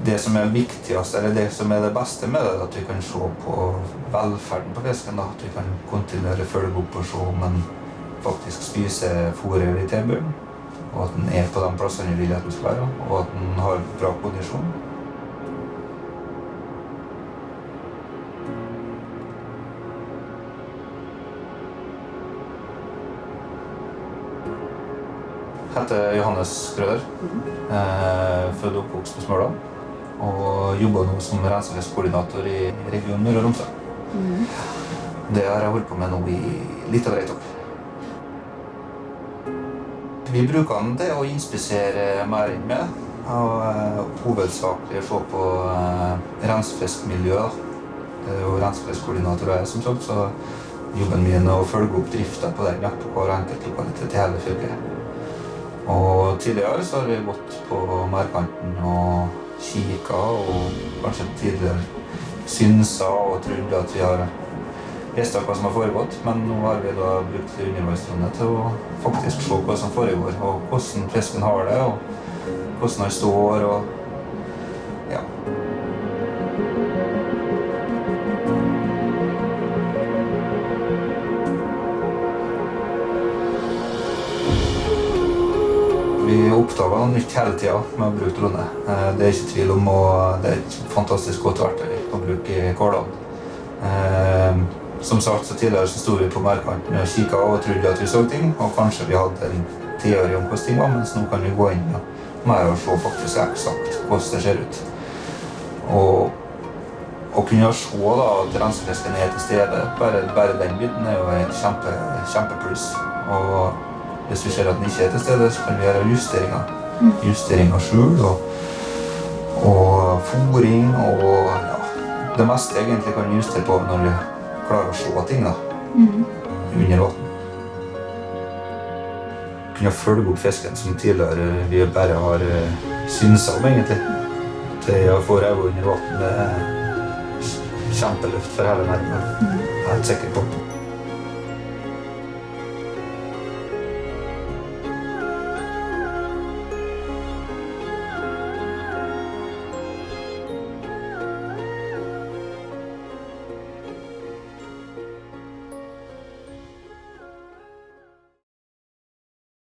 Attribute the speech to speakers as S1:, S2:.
S1: Det som viktigast, eller det som det beste med det, at vi kan se på velferden på fisken, da. At vi kan kontinuerlig følge opp og se om den faktisk spiser fôret i tilbudet, og at den på de plassene vi vil at den skal være, og at den har bra kondisjon. Jeg heter Johannes Krøder, født og oppvokst på Smørdal, og jobber nå som rensefiskkordinator i regionen Møre og Romsdal. Det har jeg holdt på med nå i litt over et år. Vi bruker den til å inspisere mæring med, og hovedsakelig se på rensefiskmiljøet. Det er jo rensefiskkordinator jeg, som sagt, så jobben min er å følge opp driften på den på hver enkelt lokalitet i hele fylket. Og tidligere så har vi gått på mærkanten og kikket, og kanskje tidligere synsa og trodd at vi har visst hva som har foregått, men nå har vi da brukt undervannsdroner til å faktisk se hva som foregår, og hvordan fisken har det, og hvordan han står, og ja. Vi oppdager noe nytt hele tiden med å bruke drone. Det er ikke tvil om, og det er et fantastisk godt verktøy å bruke i hverdagen. Som sagt, så tidligere så stod vi på mærkanten og kikket og trodde at vi så ting, og kanskje vi hadde en teori om hvordan ting var, mens nå kan vi gå inn mer og se faktisk eksakt hvordan det ser ut. Og å kunne se da, at rensefisken er til stede, bare den biten er jo et kjempepluss. Og hvis vi ser at den ikke er til stede, så kan vi gjøre justeringer. Justering av skjul og fôring og ja, det meste egentlig kan vi justere på når vi klarer å se ting da, under vann. Kunne følge opp fisken som tidligere vi bare har synset om egentlig. Til å få øye under vann, det er kjempeluft for hele næringen. Jeg er helt sikker på.